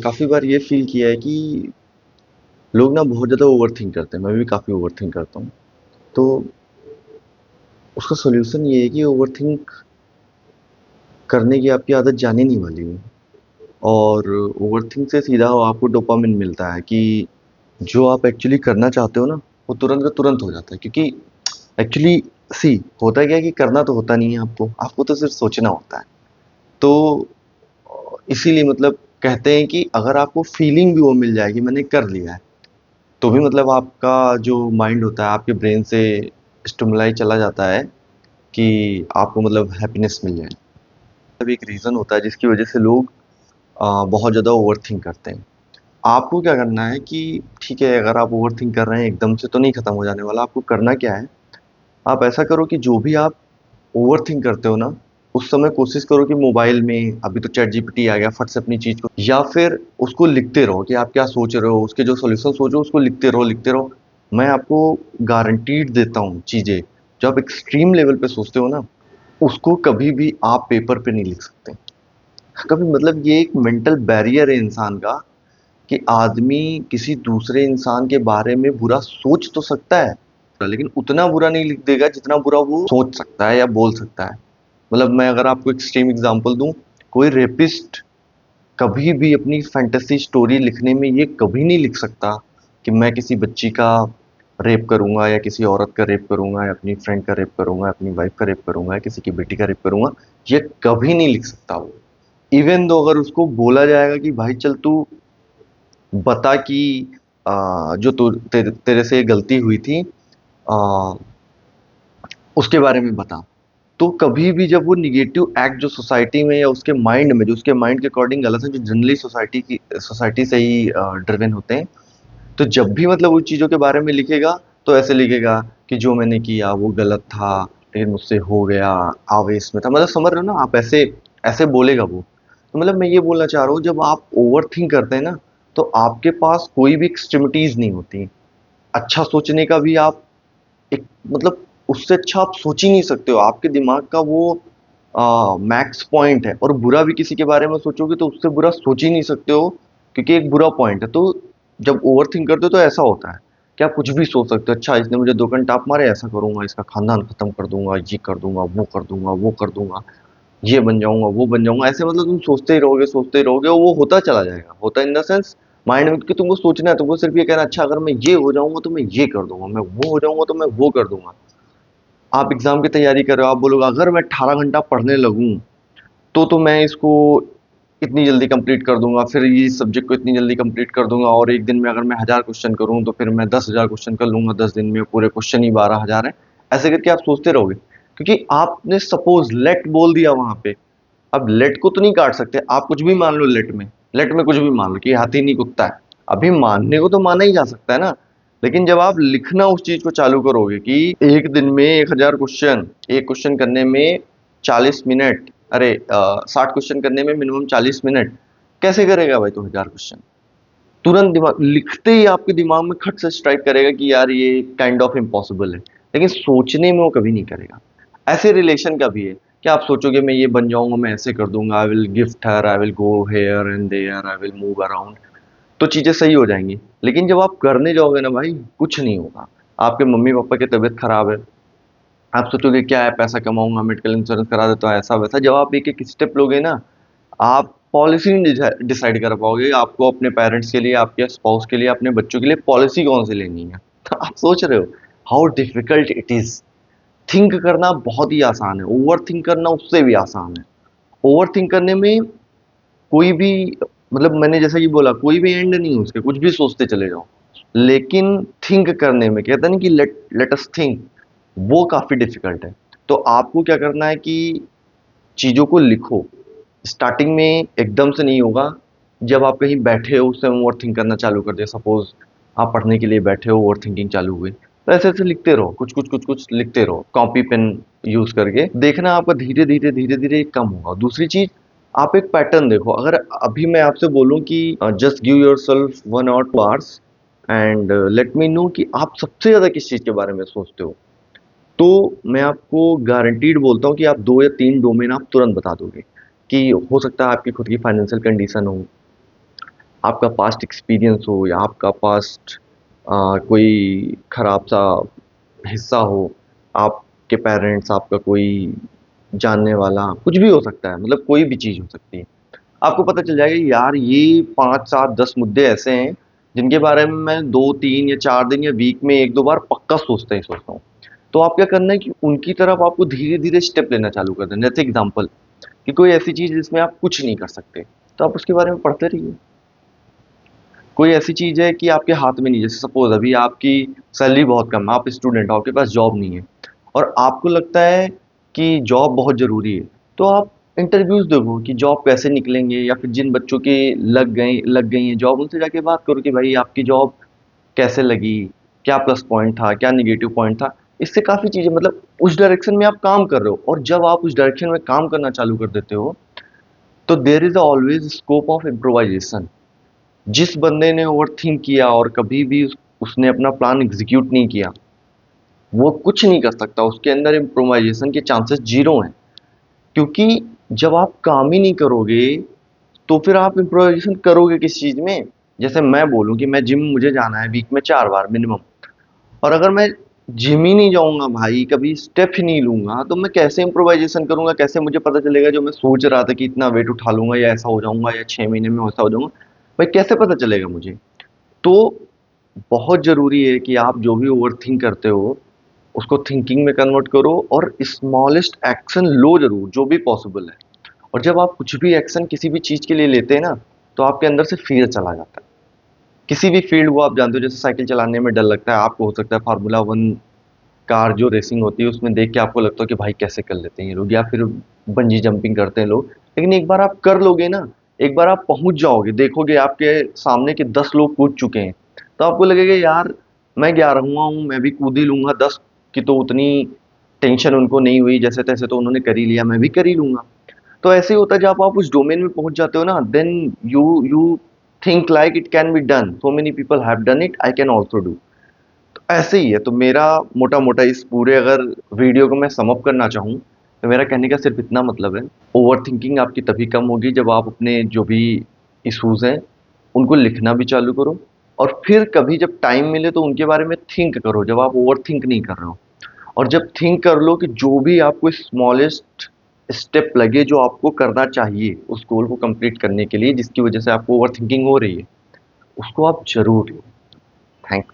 काफ़ी बार ये फ़ील किया है कि लोग ना बहुत ज़्यादा ओवरथिंक करते हैं, मैं भी काफ़ी ओवरथिंक करता हूँ। तो उसका सॉल्यूशन ये है कि ओवरथिंक करने की आपकी आदत जाने नहीं वाली है। और ओवरथिंक से सीधा आपको डोपामिन मिलता है कि जो आप एक्चुअली करना चाहते हो ना, वो तुरंत का तुरंत हो जाता है। क्योंकि एक्चुअली सी होता क्या है कि करना तो होता नहीं है आपको, आपको तो सिर्फ़ सोचना होता है। तो इसीलिए मतलब कहते हैं कि अगर आपको फीलिंग भी वो मिल जाए कि मैंने कर लिया है, तो भी मतलब आपका जो माइंड होता है आपके ब्रेन से स्टिमुलाई चला जाता है कि आपको मतलब हैप्पीनेस मिल जाए। तब एक रीज़न होता है जिसकी वजह से लोग बहुत ज़्यादा ओवरथिंक करते हैं। आपको क्या करना है कि ठीक है, अगर आप ओवरथिंक कर रहे हैं एकदम से तो नहीं खत्म हो जाने वाला। आपको करना क्या है, आप ऐसा करो कि जो भी आप ओवरथिंक करते हो ना, उस समय कोशिश करो कि मोबाइल में अभी तो चैट जीपीटी आ गया, फट से अपनी चीज़ को या फिर उसको लिखते रहो कि आप क्या सोच रहे हो, उसके जो सॉल्यूशन सोचो उसको लिखते रहो, लिखते रहो। मैं आपको गारंटीड देता हूँ चीज़ें, जो आप एक्सट्रीम लेवल पे सोचते हो ना, उसको कभी भी आप पेपर पे नहीं लिख सकते। कभी मतलब ये एक मेंटल बैरियर है इंसान का कि आदमी किसी दूसरे इंसान के बारे में बुरा सोच तो सकता है, लेकिन उतना बुरा नहीं लिख देगा जितना बुरा वो सोच सकता है या बोल सकता है। मतलब मैं अगर आपको एक्सट्रीम एग्जांपल दूं, कोई रेपिस्ट कभी भी अपनी फैंटेसी स्टोरी लिखने में ये कभी नहीं लिख सकता कि मैं किसी बच्ची का रेप करूंगा या किसी औरत का रेप करूंगा या अपनी फ्रेंड का रेप करूंगा, अपनी वाइफ का रेप करूंगा या किसी की बेटी का रेप करूंगा। ये कभी नहीं लिख सकता वो। इवन दो अगर उसको बोला जाएगा कि भाई चल तू बता कि जो तेरे से गलती हुई थी, आ, उसके बारे में बता। तो कभी भी जब वो निगेटिव एक्ट जो सोसाइटी में या उसके माइंड में, जो उसके माइंड के अकॉर्डिंग गलत है, जो जनरली सोसाइटी से ही ड्रिवन होते हैं, तो जब भी मतलब उन चीज़ों के बारे में लिखेगा तो ऐसे लिखेगा कि जो मैंने किया वो गलत था, लेकिन मुझसे हो गया, आवेश में था। मतलब समझ रहे हो ना आप, ऐसे ऐसे बोलेगा वो। तो मतलब मैं ये बोलना चाह रहा हूँ, जब आप ओवर थिंक करते हैं ना, तो आपके पास कोई भी एक्सट्रीमिटीज नहीं होती। अच्छा सोचने का भी आप एक मतलब उससे अच्छा आप सोच ही नहीं सकते हो। आपके दिमाग का वो मैक्स पॉइंट है, और बुरा भी किसी के बारे में सोचोगे तो उससे बुरा सोच ही नहीं सकते हो, क्योंकि एक बुरा पॉइंट है। तो जब ओवर थिंक करते हो तो ऐसा होता है कि आप कुछ भी सोच सकते हो। अच्छा, इसने मुझे 2 घंटा आप मारे, ऐसा करूंगा, इसका खानदान खत्म कर दूंगा, ये कर दूंगा, वो कर दूंगा, वो कर दूंगा, ये बन जाऊंगा, वो बन जाऊंगा। ऐसे मतलब तुम सोचते ही रहोगे और वो होता चला जाएगा। होता इन द सेंस माइंड में कि तुमको सोचना है, तुमको सिर्फ ये कहना, अच्छा अगर मैं ये हो जाऊंगा तो मैं ये कर दूंगा, मैं वो हो जाऊंगा तो मैं वो कर दूंगा। आप एग्जाम की तैयारी कर रहे हो, आप बोलोगे अगर मैं 18 घंटा पढ़ने लगूं तो मैं इसको इतनी जल्दी कंप्लीट कर दूंगा, फिर ये सब्जेक्ट को इतनी जल्दी कंप्लीट कर दूंगा, और एक दिन में अगर मैं 1000 क्वेश्चन करूं तो फिर मैं 10,000 क्वेश्चन कर लूंगा 10 दिन में, पूरे क्वेश्चन ही 12,000 है। ऐसे करके आप सोचते रहोगे, क्योंकि आपने सपोज लेट बोल दिया वहां पे। अब लेट को तो नहीं काट सकते, आप कुछ भी मान लो लेट में कुछ भी मान लो कि हाथी नहीं कुत्ता है। अभी मानने को तो माना ही जा सकता है ना, लेकिन जब आप लिखना उस चीज को चालू करोगे कि एक दिन में 1000 क्वेश्चन, एक क्वेश्चन करने में 40 मिनट, अरे 60 क्वेश्चन करने में मिनिमम 40 मिनट, कैसे करेगा भाई? तो 1000 क्वेश्चन तुरंत दिमाग लिखते ही आपके दिमाग में खट से स्ट्राइक करेगा कि यार ये काइंड ऑफ इम्पॉसिबल है, लेकिन सोचने में वो कभी नहीं करेगा। ऐसे रिलेशन का भी है कि आप सोचोगे मैं ये बन जाऊंगा, मैं ऐसे कर दूंगा, I will gift her, I will go here and there, I will move around, तो चीजें सही हो जाएंगी। लेकिन जब आप करने जाओगे ना भाई, कुछ नहीं होगा। आपके मम्मी पापा की तबीयत खराब है, आप सोचोगे क्या है, पैसा कमाऊंगा, मेडिकल इंश्योरेंस करा देता हूँ, ऐसा वैसा। जब आप एक एक स्टेप लोगे ना, आप पॉलिसी नहीं डिसाइड कर पाओगे। आपको अपने पेरेंट्स के लिए, आपके स्पाउस के लिए, अपने बच्चों के लिए पॉलिसी कौन सी लेनी है। तो आप सोच रहे हो how difficult it is. Think करना बहुत ही आसान है, ओवर थिंक करना उससे भी आसान है। ओवर थिंक करने में कोई भी मतलब मैंने जैसा कि बोला, कोई भी एंड नहीं है उसके, कुछ भी सोचते चले जाओ। लेकिन थिंक करने में कहता नहीं कि लेट अस थिंक, वो काफी डिफिकल्ट है। तो आपको क्या करना है कि चीजों को लिखो। स्टार्टिंग में एकदम से नहीं होगा। जब आप कहीं बैठे हो उस समय ओवर थिंक करना चालू कर दिया, सपोज आप पढ़ने के लिए बैठे हो, ओवर थिंकिंग चालू हुई, तो ऐसे ऐसे लिखते रहो, कुछ कुछ कुछ कुछ लिखते रहो, कॉपी पेन यूज करके। देखना आपका धीरे धीरे कम होगा। दूसरी चीज, आप एक पैटर्न देखो। अगर अभी मैं आपसे बोलूं कि just give your self 1 or 2 hours and let me know कि आप सबसे ज्यादा किस चीज के बारे में सोचते हो, तो मैं आपको गारंटीड बोलता हूँ कि आप 2 या 3 डोमेन आप तुरंत बता दोगे। कि हो सकता है आपकी खुद की फाइनेंशियल कंडीशन हो, आपका पास्ट एक्सपीरियंस हो या आपका पास्ट कोई खराब सा हिस्सा हो, आपके पेरेंट्स, आपका कोई जानने वाला, कुछ भी हो सकता है, मतलब कोई भी चीज़ हो सकती है। आपको पता चल जाएगा कि यार ये 5, 7, 10 मुद्दे ऐसे हैं जिनके बारे में मैं 2, 3 या 4 दिन या वीक में 1-2 बार पक्का सोचता ही सोचता हूँ। तो आप क्या करना है कि उनकी तरफ आपको धीरे-धीरे स्टेप लेना चालू कर देना है। जैसे एग्ज़ाम्पल कि कोई ऐसी चीज़ जिसमें आप कुछ नहीं कर सकते, तो आप उसके बारे में पढ़ते रहिए। कोई ऐसी चीज़ है कि आपके हाथ में नहीं, जैसे सपोज़ अभी आपकी सैलरी बहुत कम है, आप स्टूडेंट हो, आपके पास जॉब नहीं है और आपको लगता है कि जॉब बहुत ज़रूरी है, तो आप इंटरव्यूज़ देखो कि जॉब कैसे निकलेंगे, या फिर जिन बच्चों के लग गई हैं जॉब, उनसे जाके बात करो कि भाई आपकी जॉब कैसे लगी? क्या प्लस पॉइंट था? क्या नेगेटिव पॉइंट था? इससे काफ़ी चीज़ें, मतलब उस डायरेक्शन में आप काम कर रहे हो, और जब आप उस डायरेक्शन में काम करना चालू कर देते हो, तो there is always scope of improvisation. जिस बंदे ने ओवरथिंक किया और कभी भी उसने अपना प्लान एग्जीक्यूट नहीं किया, वो कुछ नहीं कर सकता। उसके अंदर इम्प्रोवाइजेशन के चांसेस जीरो हैं, क्योंकि जब आप काम ही नहीं करोगे तो फिर आप इम्प्रोवाइजेशन करोगे किस चीज़ में? जैसे मैं बोलूँ कि मैं जिम, मुझे जाना है वीक में 4 बार मिनिमम, और अगर मैं जिम ही नहीं जाऊंगा भाई, कभी स्टेप ही नहीं लूंगा, तो मैं कैसे इम्प्रोवाइजेशन करूंगा? कैसे मुझे पता चलेगा जो मैं सोच रहा था कि इतना वेट उठा लूंगा या ऐसा हो जाऊंगा या 6 महीने में ऐसा हो जाऊंगा, भाई कैसे पता चलेगा मुझे? तो बहुत ज़रूरी है कि आप जो भी ओवरथिंक करते हो, उसको थिंकिंग में कन्वर्ट करो और स्मॉलेस्ट एक्शन लो ज़रूर, जो भी पॉसिबल है। और जब आप कुछ भी एक्शन किसी भी चीज़ के लिए लेते हैं ना, तो आपके अंदर से फ़ियर चला जाता है। किसी भी फ़ील्ड को आप जानते हो, जैसे साइकिल चलाने में डर लगता है, आपको हो सकता है फार्मूला 1 कार जो रेसिंग होती है, उसमें देख के आपको लगता है कि भाई कैसे कर लेते हैं ये लोग, या फिर बंजी जंपिंग करते हैं लोग। लेकिन एक बार आप कर लोगे ना, एक बार आप पहुँच जाओगे, देखोगे आपके सामने के 10 लोग कूद चुके हैं, तो आपको लगेगा यार मैं 11वां हूँ, मैं भी कूद ही लूँगा, 10 की तो उतनी टेंशन उनको नहीं हुई, जैसे-तैसे तो उन्होंने कर ही लिया, मैं भी कर ही लूँगा। तो ऐसे ही होता है जब आप उस डोमेन में पहुँच जाते हो ना, then you you think like it can be done, so many people have done it, I can also do. ऐसे ही है। तो मेरा मोटा-मोटा इस पूरे अगर वीडियो को मैं सम अप करना चाहूँ, तो मेरा कहने का सिर्फ़ इतना मतलब है, ओवरथिंकिंग आपकी तभी कम होगी जब आप अपने जो भी इश्यूज़ हैं, उनको लिखना भी चालू करो, और फिर कभी जब टाइम मिले तो उनके बारे में थिंक करो, जब आप ओवरथिंक नहीं कर रहे हो। और जब थिंक कर लो कि जो भी आपको स्मॉलेस्ट स्टेप लगे जो आपको करना चाहिए, उस गोल को कंप्लीट करने के लिए जिसकी वज़ह से आपको ओवरथिंकिंग हो रही है, उसको आप ज़रूर लो। थैंक्स।